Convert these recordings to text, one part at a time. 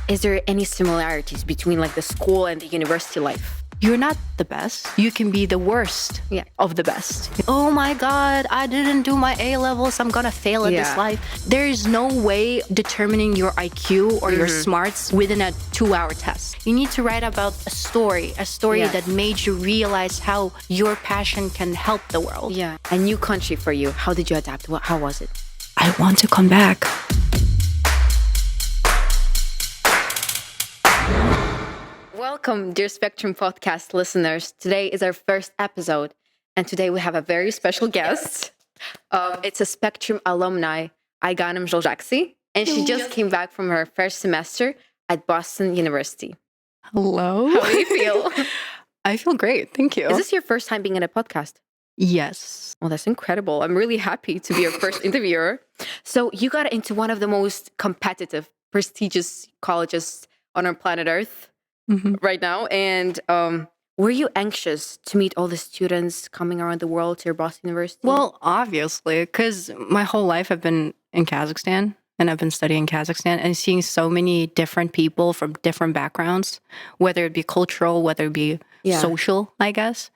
Is there any similarities between like the school and the university life? You're not the best. You can be the worst of the best. Oh my God, I didn't do my A-levels. I'm gonna fail at this life. There is no way determining your IQ or your smarts within a 2-hour test. You need to write about a story that made you realize how your passion can help the world. Yeah. A new country for you. How did you adapt? How was it? I want to come back. Welcome, dear Spectrum podcast listeners. Today is our first episode, and today we have a very special guest. It's a Spectrum alumni, Aiganym Zholzhaksy, and she just came back from her first semester at Boston University. Hello. How do you feel? I feel great. Thank you. Is this your first time being in a podcast? Yes. Oh, that's incredible. I'm really happy to be your first interviewer. So you got into one of the most competitive, prestigious colleges on our planet Earth. Right now. And were you anxious to meet all the students coming around the world to your Boston University? Well, obviously, because my whole life I've been in Kazakhstan and I've been studying Kazakhstan and seeing so many different people from different backgrounds, whether it be cultural, whether it be social, I guess.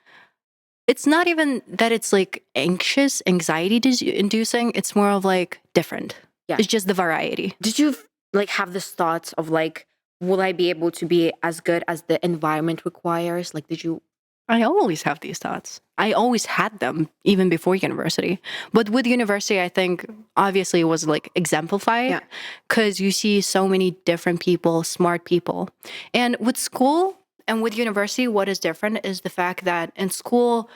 It's not even that it's like anxiety inducing. It's more of like different. Yeah. It's just the variety. Did you like have this thoughts of like, will I be able to be as good as the environment requires? Like, did you? I always have these thoughts. I always had them even before university. But with university, I think obviously it was like exemplified because you see so many different people, smart people. And with school and with university, what is different is the fact that in school,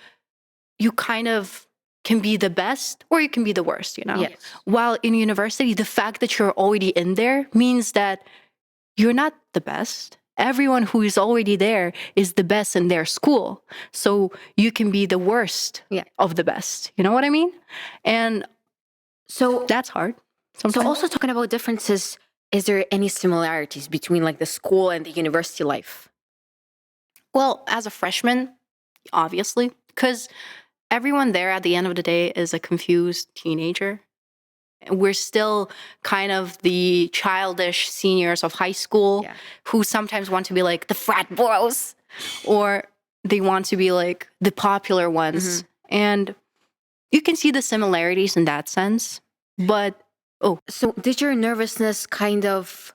you kind of can be the best or you can be the worst, you know? Yes. While in university, the fact that you're already in there means that you're not the best. Everyone who is already there is the best in their school. So you can be the worst of the best. You know what I mean? And so that's hard sometimes. So also talking about differences, is there any similarities between like the school and the university life? Well, as a freshman, obviously, because everyone there at the end of the day is a confused teenager. We're still kind of the childish seniors of high school who sometimes want to be like the frat bros or they want to be like the popular ones. And you can see the similarities in that sense. But, So did your nervousness kind of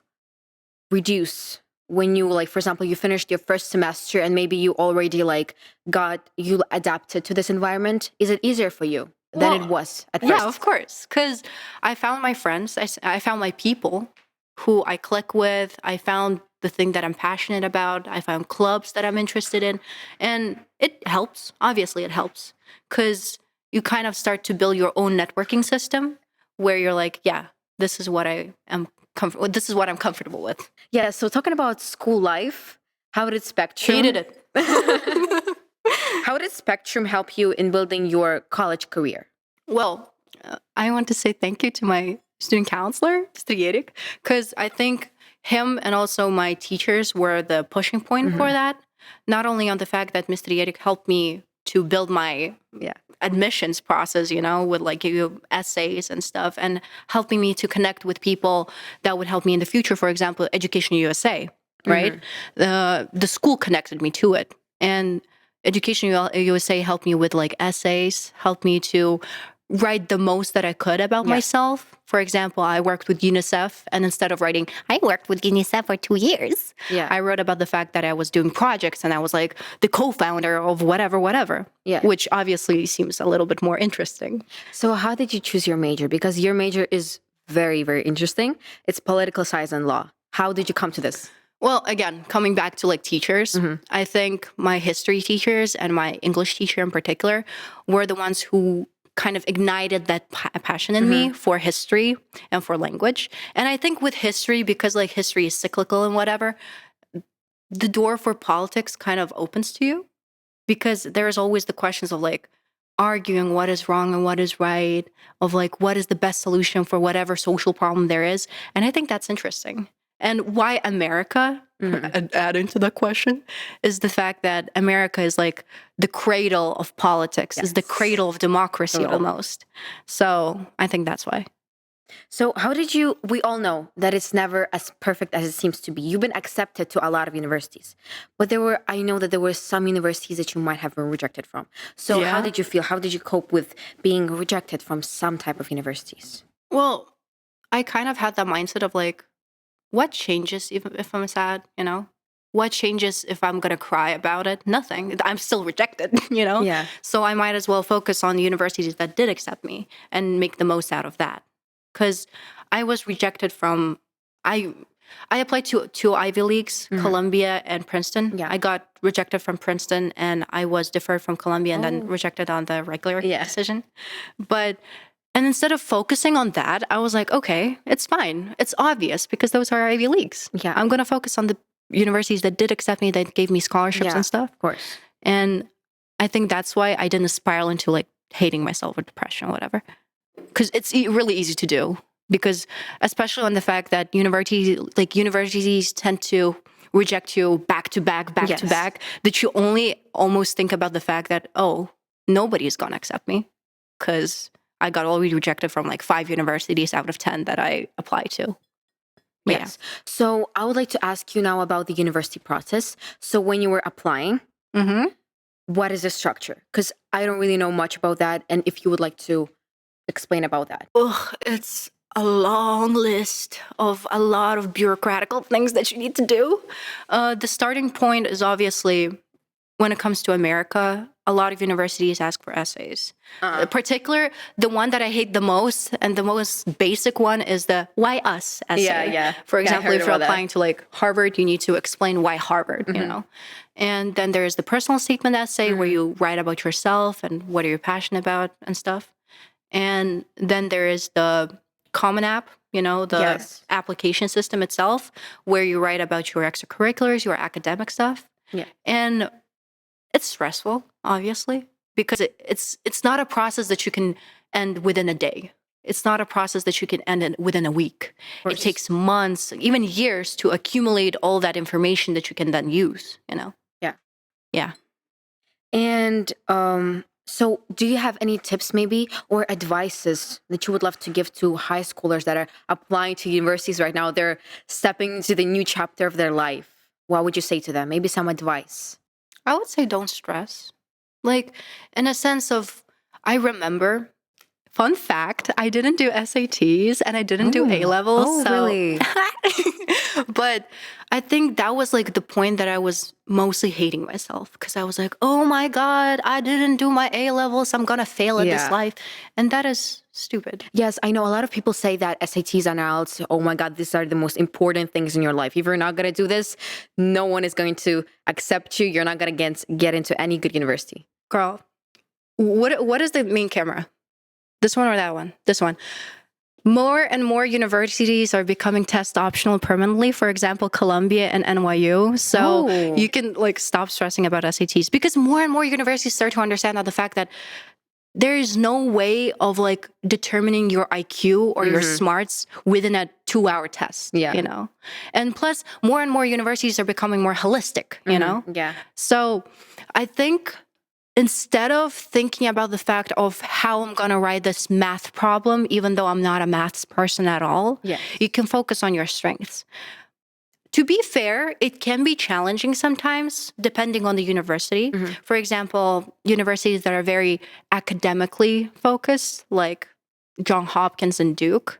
reduce when you like, for example, you finished your first semester and maybe you already like you adapted to this environment? Is it easier for you than it was at first? Yeah, of course. Because I found my friends. I found my people who I click with. I found the thing that I'm passionate about. I found clubs that I'm interested in. And it helps. Obviously, it helps. Because you kind of start to build your own networking system where you're like, yeah, this is what I am comfortable with. This is what I'm comfortable with. Yeah, so talking about school life, how did Spectrum... Hated it. How did Spectrum help you in building your college career? Well, I want to say thank you to my student counselor, Mr. Yerik, because I think him and also my teachers were the pushing point for that. Not only on the fact that Mr. Yerik helped me to build my admissions process, you know, with like essays and stuff, and helping me to connect with people that would help me in the future. For example, Education USA, right? The school connected me to it. And Education USA helped me with like essays, helped me to write the most that I could about myself. For example, I worked with UNICEF, and instead of writing, I worked with UNICEF for 2 years, I wrote about the fact that I was doing projects and I was like the co-founder of whatever, which obviously seems a little bit more interesting. So how did you choose your major? Because your major is very, very interesting. It's political science and law. How did you come to this? Well, again, coming back to like teachers, I think my history teachers and my English teacher in particular were the ones who kind of ignited that passion in me for history and for language. And I think with history, because like history is cyclical and whatever, the door for politics kind of opens to you because there's always the questions of like arguing what is wrong and what is right, of like what is the best solution for whatever social problem there is. And I think that's interesting. And why America, adding to the question, is the fact that America is like the cradle of politics, is the cradle of democracy almost. So I think that's why. So how did you, we all know that it's never as perfect as it seems to be. You've been accepted to a lot of universities, but I know that there were some universities that you might have been rejected from. So how Yeah. did you feel? How did you cope with being rejected from some type of universities? Well, I kind of had that mindset of like, what changes if I'm sad, you know? What changes if I'm gonna cry about it? Nothing. I'm still rejected, you know? Yeah. So I might as well focus on the universities that did accept me and make the most out of that. Because I was rejected from, I I applied to two Ivy Leagues, Columbia and Princeton. Yeah. I got rejected from Princeton and I was deferred from Columbia and then Oh. rejected on the regular Yeah. decision. And instead of focusing on that, I was like, okay, it's fine. It's obvious because those are Ivy Leagues. Yeah. I'm going to focus on the universities that did accept me, that gave me scholarships Yeah, and stuff. Of course. And I think that's why I didn't spiral into like hating myself or depression or whatever. Because it's really easy to do. Because especially on the fact that universities tend to reject you back to back, back to Yes. back, that you only almost think about the fact that, oh, nobody's going to accept me. Because I got already rejected from like 5 universities out of 10 that I applied to. But Yes. So I would like to ask you now about the university process. So when you were applying, Yeah. Mm-hmm. what is the structure? Because I don't really know much about that. And if you would like to explain about that. Ugh, it's a long list of a lot of bureaucratical things that you need to do. The starting point is obviously when it comes to America, a lot of universities ask for essays. Particular, the one that I hate the most and the most basic one is the why us essay. Yeah. For Yeah, I example, heard if you're about that. applying to like Harvard, you need to explain why Harvard, you know. And then there's the personal statement essay where you write about yourself and what are you passionate about and stuff. And then there is the Common App, you know, the Yes. application system itself, where you write about your extracurriculars, your academic stuff. Yeah. And it's stressful, obviously, because it's not a process that you can end within a day. It's not a process that you can end within a week. It takes months, even years, to accumulate all that information that you can then use, you know? Yeah. Yeah. And so do you have any tips maybe or advices that you would love to give to high schoolers that are applying to universities right now? They're stepping into the new chapter of their life. What would you say to them? Maybe some advice. I would say don't stress. Like, in a sense of, I remember, fun fact, I didn't do SATs and I didn't do A levels. Oh, so, really? But I think that was like the point that I was mostly hating myself because I was like, oh my God, I didn't do my A levels. I'm going to fail at this Yeah. life. And that is stupid. Yes, I know a lot of people say that SATs and IELTS, oh my God, these are the most important things in your life. If you're not going to do this, no one is going to accept you. You're not going to get into any good university. Girl, what is the main camera? This one or that one? This one. More and more universities are becoming test optional permanently. For example, Columbia and NYU. So Oh. you can like stop stressing about SATs because more and more universities start to understand that the fact that there is no way of like determining your IQ or your smarts within a 2-hour test. Yeah. You know, and plus more and more universities are becoming more holistic. You know, Yeah. so I think instead of thinking about the fact of how I'm going to write this math problem, even though I'm not a maths person at all, Yes. you can focus on your strengths. To be fair, it can be challenging sometimes, depending on the university. For example, universities that are very academically focused, like Johns Hopkins and Duke,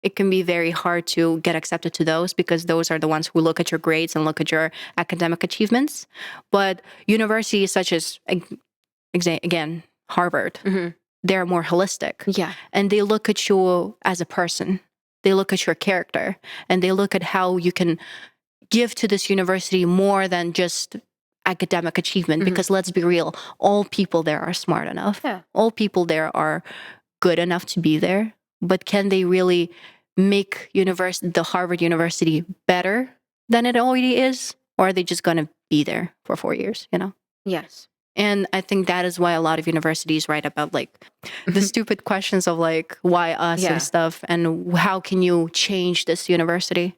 it can be very hard to get accepted to those because those are the ones who look at your grades and look at your academic achievements. But universities such as, again, Harvard, they're more holistic. Yeah. And they look at you as a person. They look at your character and they look at how you can give to this university more than just academic achievement. Because let's be real, all people there are smart enough. Yeah. All people there are good enough to be there. But can they really make the Harvard University better than it already is? Or are they just going to be there for 4 years, you know? Yes. And I think that is why a lot of universities write about like the stupid questions of like why us Yeah. and stuff and how can you change this university?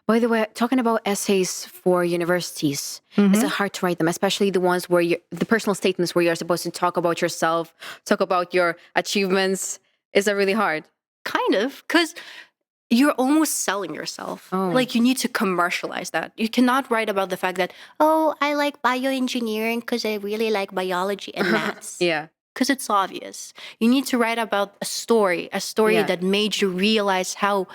By the way, talking about essays for universities, is it hard to write them, especially the ones where the personal statements where you're supposed to talk about yourself, talk about your achievements? Is that really hard? Kind of, because you're almost selling yourself. Oh. Like, you need to commercialize that. You cannot write about the fact that, oh, I like bioengineering because I really like biology and maths. Yeah. Because it's obvious. You need to write about a story Yeah. that made you realize how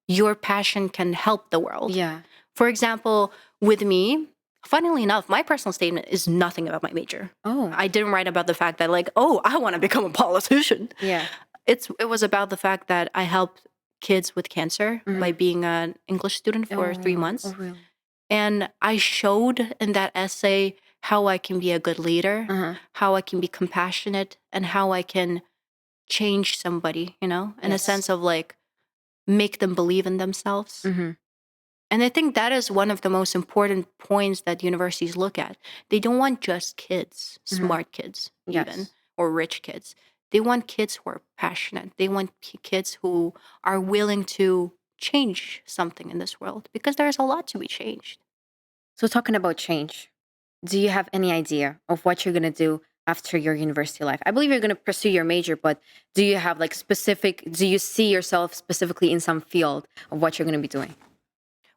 your passion can help the world. Yeah. For example, with me, funnily enough, my personal statement is nothing about my major. Oh. I didn't write about the fact that, like, oh, I want to become a politician. Yeah. It was about the fact that I helped kids with cancer by being an English student for 3 months. Oh, really? And I showed in that essay how I can be a good leader, how I can be compassionate, and how I can change somebody, in a Yes. sense of like make them believe in themselves. And I think that is one of the most important points that universities look at. They don't want just kids, smart kids, even, Yes. or rich kids. They want kids who are passionate. They want kids who are willing to change something in this world because there's a lot to be changed. So talking about change, do you have any idea of what you're going to do after your university life? I believe you're going to pursue your major, but do you have like do you see yourself specifically in some field of what you're going to be doing?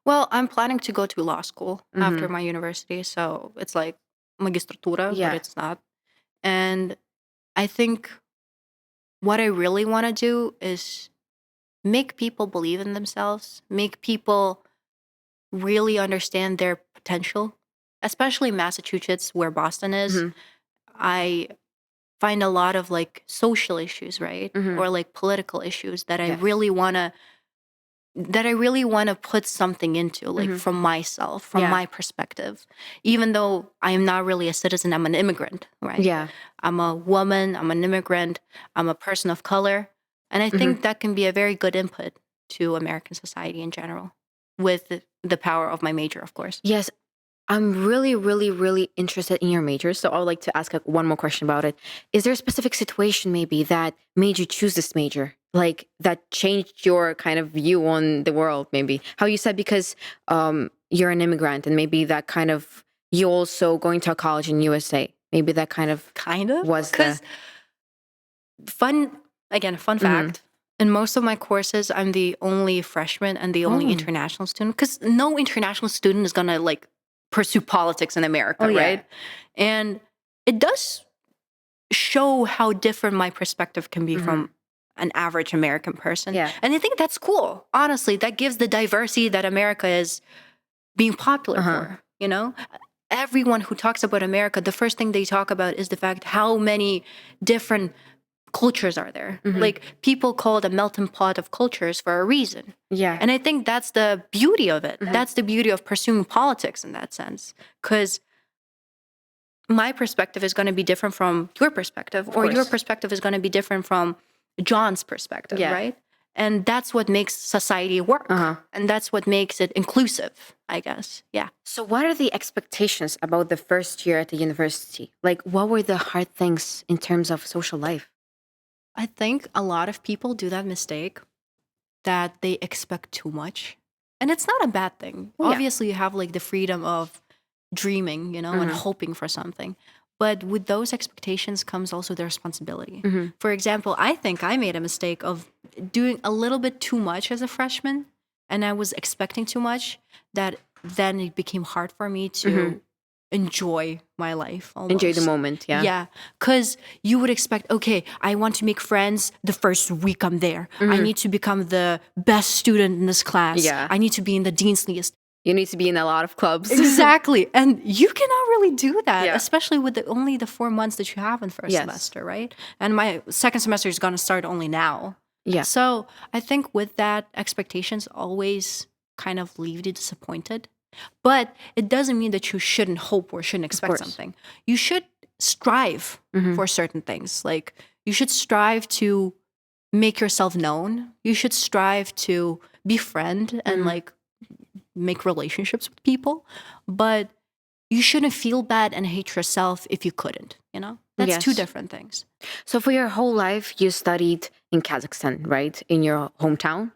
Well, I'm planning to go to law school after my university. So it's like magistratura, Yeah. but it's not. And I think what I really want to do is make people believe in themselves, make people really understand their potential, especially Massachusetts, where Boston is. I find a lot of like social issues, right? Or like political issues that I Yes. really want to put something into, like from myself, from Yeah. my perspective. Even though I am not really a citizen, I'm an immigrant, right? Yeah. I'm a woman, I'm an immigrant, I'm a person of color. And I think that can be a very good input to American society in general, with the power of my major, of course. Yes. I'm really, really, really interested in your major. So I would like to ask one more question about it. Is there a specific situation maybe that made you choose this major? Like that changed your kind of view on the world, maybe? How you said because you're an immigrant and maybe that kind of, you also going to a college in USA. Maybe that kind of was Because fun fact, in most of my courses, I'm the only freshman and the only international student, because no international student is going to like pursue politics in America, yeah. right? And it does show how different my perspective can be from an average American person. Yeah. And I think that's cool. Honestly, that gives the diversity that America is being popular for, Everyone who talks about America, the first thing they talk about is the fact how many different cultures are there. Like, people call it a melting pot of cultures for a reason. Yeah. And I think that's the beauty of it. That's the beauty of pursuing politics in that sense. Because my perspective is going to be different from your perspective, or your perspective is going to be different from John's perspective, right? And that's what makes society work. And that's what makes it inclusive, I guess. Yeah. So what are the expectations about the first year at the university? Like, what were the hard things in terms of social life? I think a lot of people do that mistake that they expect too much. And it's not a bad thing. Yeah. Obviously, you have like the freedom of dreaming, and hoping for something. But with those expectations comes also the responsibility. For example, I think I made a mistake of doing a little bit too much as a freshman, and I was expecting too much, that then it became hard for me to enjoy my life almost. Enjoy the moment, yeah. Yeah, because you would expect, okay, I want to make friends the first week I'm there. I need to become the best student in this class. Yeah. I need to be in the dean's list. You need to be in a lot of clubs. Exactly. And you cannot really do that, Yeah. especially with only the 4 months that you have in first semester, right? And my second semester is going to start only now. Yeah. So I think with that, expectations always kind of leave you disappointed. But it doesn't mean that you shouldn't hope or shouldn't expect something. You should strive for certain things. Like, you should strive to make yourself known. You should strive to befriend and like make relationships with people. But you shouldn't feel bad and hate yourself if you couldn't, That's two different things. So for your whole life, you studied in Kazakhstan, right? In your hometown.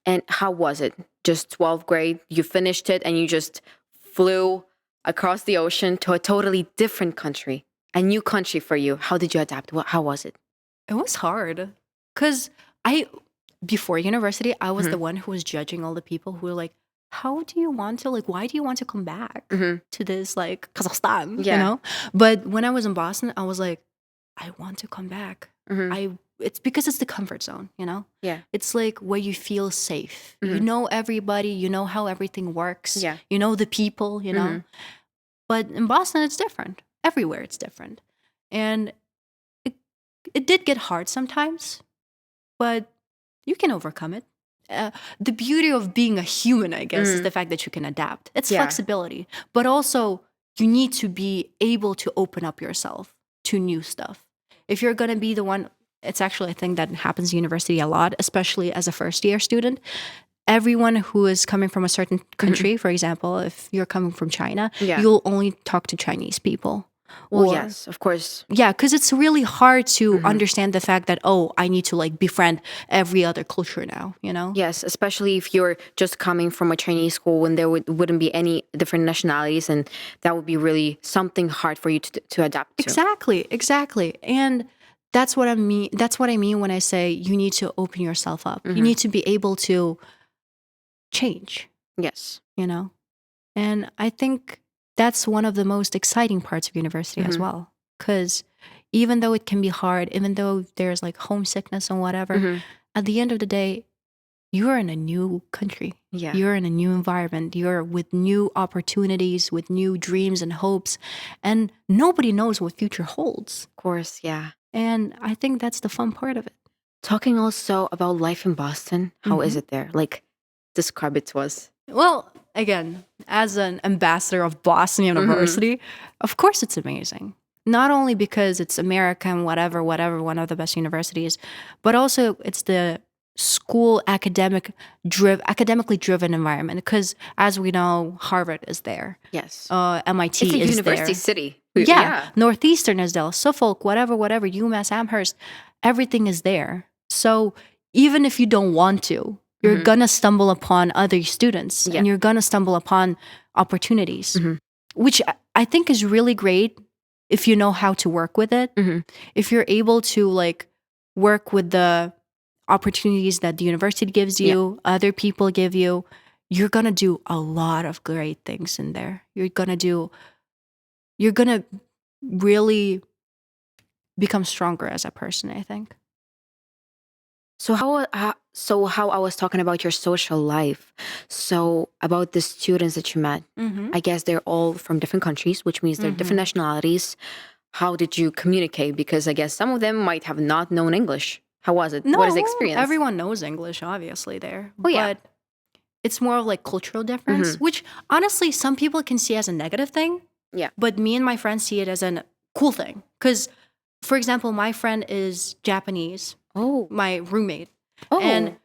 And how was it? Just 12th grade, you finished it and you just flew across the ocean to a totally different country, a new country for you. How did you adapt? How was it? It was hard because I before university, I was the one who was judging all the people who were like, how do you want to, like, why do you want to come back to this, like, Kazakhstan, Yeah. you know? But when I was in Boston, I was like, I want to come back. It's because it's the comfort zone, you know? Yeah. It's like where you feel safe. You know everybody, you know how everything works. Yeah. You know the people, you know? But in Boston, it's different. Everywhere it's different. And it did get hard sometimes, but you can overcome it. The beauty of being a human, I guess, is the fact that you can adapt. It's flexibility. But also, you need to be able to open up yourself to new stuff. If you're going to be the one, it's actually a thing that happens in university a lot, especially as a first-year student. Everyone who is coming from a certain country, for example, if you're coming from China, you'll only talk to Chinese people. Well, yes, of course. Yeah, because it's really hard to understand the fact that, oh, I need to like befriend every other culture now, you know? Yes, especially if you're just coming from a Chinese school and there wouldn't be any different nationalities, and that would be really something hard for you to adapt to. Exactly. And that's what I mean. That's what I mean when I say you need to open yourself up. You need to be able to change. Yes. You know? And I think that's one of the most exciting parts of university as well. Because even though it can be hard, even though there's like homesickness and whatever, at the end of the day, you're in a new country. Yeah. You're in a new environment. You're with new opportunities, with new dreams and hopes. And nobody knows what future holds. Of course, yeah. And I think that's the fun part of it. Talking also about life in Boston, how is it there? Like, describe it to us. Well, again, as an ambassador of Boston University, of course it's amazing. Not only because it's American, whatever, one of the best universities, but also it's the school academically driven environment. Because as we know, Harvard is there. Yes. MIT it's a is university there. city. Yeah. Northeastern is there. Suffolk, whatever, UMass Amherst, everything is there. So even if you don't want to, you're going to stumble upon other students and you're going to stumble upon opportunities, which I think is really great if you know how to work with it. If you're able to like work with the opportunities that the university gives you, other people give you, you're going to do a lot of great things in there. You're going to really become stronger as a person, I think. So how I was talking about your social life. So about the students that you met, I guess they're all from different countries, which means they're different nationalities. How did you communicate? Because I guess some of them might have not known English. How was it? No, what is the experience? Everyone knows English, obviously, there. Oh, yeah. But it's more of like cultural difference, which honestly, some people can see as a negative thing. Yeah. But me and my friends see it as a cool thing. Because, for example, my friend is Japanese. Oh. My roommate. Oh. And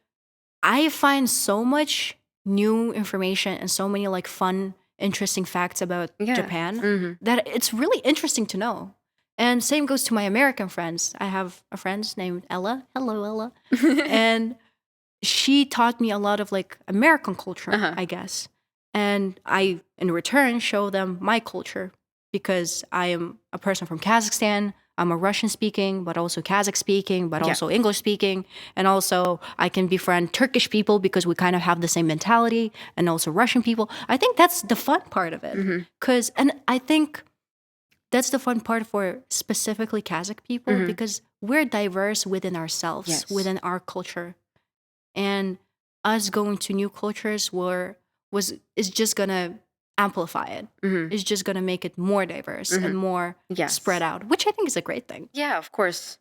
I find so much new information and so many like fun, interesting facts about Japan that it's really interesting to know. And same goes to my American friends. I have a friend named Ella. Hello, Ella. And she taught me a lot of like American culture, I guess. And I, in return, show them my culture because I am a person from Kazakhstan. I'm a Russian speaking, but also Kazakh speaking, but also English speaking. And also I can befriend Turkish people because we kind of have the same mentality, and also Russian people. I think that's the fun part of it. And I think that's the fun part for specifically Kazakh people because we're diverse within ourselves, within our culture. And us going to new cultures is just going to amplify it. It's just going to make it more diverse and more spread out, which I think is a great thing. Yeah, of course.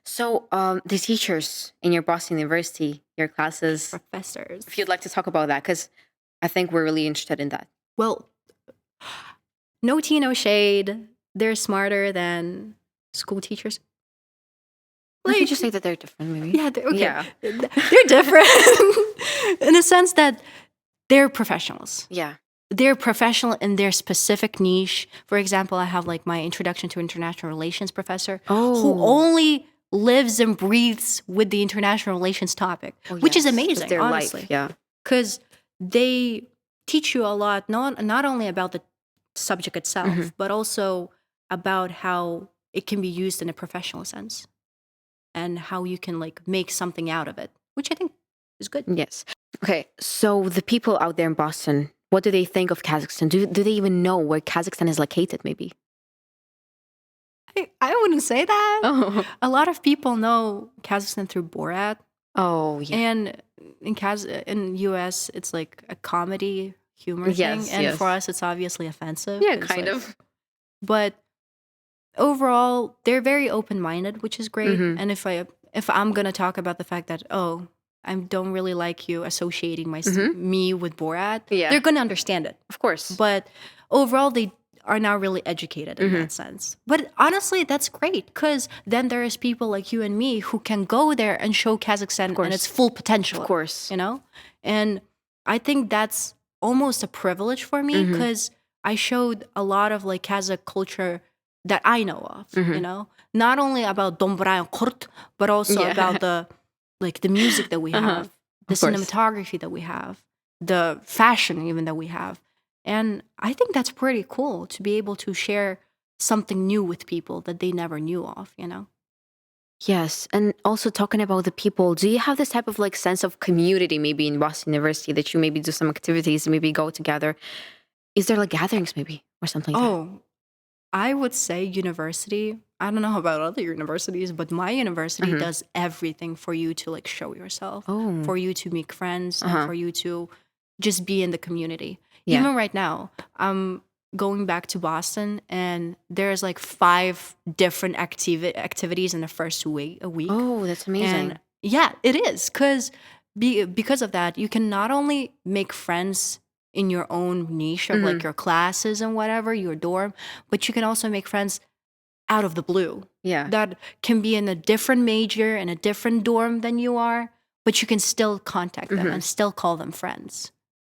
So the teachers in your Boston University, your classes, professors, if you'd like to talk about that, because I think we're really interested in that. Well, no tea, no shade. They're smarter than school teachers. Like, you just say that they're different, maybe. Yeah, they're different in the sense that they're professionals. Yeah. They're professional in their specific niche. For example, I have like my Introduction to International Relations professor who only lives and breathes with the international relations topic, which is amazing, their honestly. Life, yeah. Because they teach you a lot, not only about the subject itself, but also about how it can be used in a professional sense and how you can like make something out of it, which I think is good. Yes. Okay, so the people out there in Boston, what do they think of Kazakhstan? Do they even know where Kazakhstan is located, maybe? I wouldn't say that. Oh, A lot of people know Kazakhstan through Borat. oh yeah. And in US, it's like a comedy humor Yes, thing. And yes. for us, it's obviously offensive. Yeah, It's kind like- of. But overall, they're very open-minded, which is great. Mhm. And if I'm gonna talk about the fact that I don't really like you associating me with Borat, Yeah. they're gonna understand it. Of course. But overall, they are now really educated in that sense. But honestly, that's great because then there is people like you and me who can go there and show Kazakhstan and its full potential. Of course. You know? And I think that's almost a privilege for me because I showed a lot of like Kazakh culture that I know of, you know? Not only about Dombra and Kurt, but also about the music that we have, the Of course. cinematography that we have, the fashion even that we have. And I think that's pretty cool to be able to share something new with people that they never knew of, you know? Yes, and also talking about the people, do you have this type of like sense of community maybe in Boston University that you maybe do some activities, maybe go together? Is there like gatherings maybe or something like that? Oh, I would say university. I don't know about other universities, but my university does everything for you to like show yourself, Oh. for you to make friends, and for you to just be in the community. Yeah. Even right now, I'm going back to Boston, and there's like 5 different activities in the first week. Oh, that's amazing. And yeah, it is because of that, you can not only make friends in your own niche of like your classes and whatever, your dorm, but you can also make friends out of the blue Yeah. that can be in a different major and a different dorm than you are, but you can still contact them and still call them friends.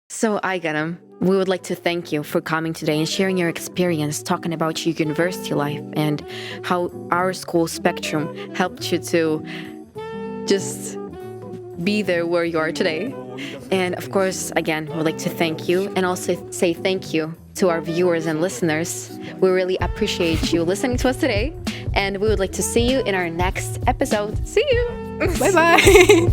So, Aiganym, we would like to thank you for coming today and sharing your experience, talking about your university life and how our school Spectrum helped you to just be there where you are today. And of course, again, we would like to thank you and also say thank you to our viewers and listeners. We really appreciate you listening to us today, and we would like to see you in our next episode. See you! Bye-bye!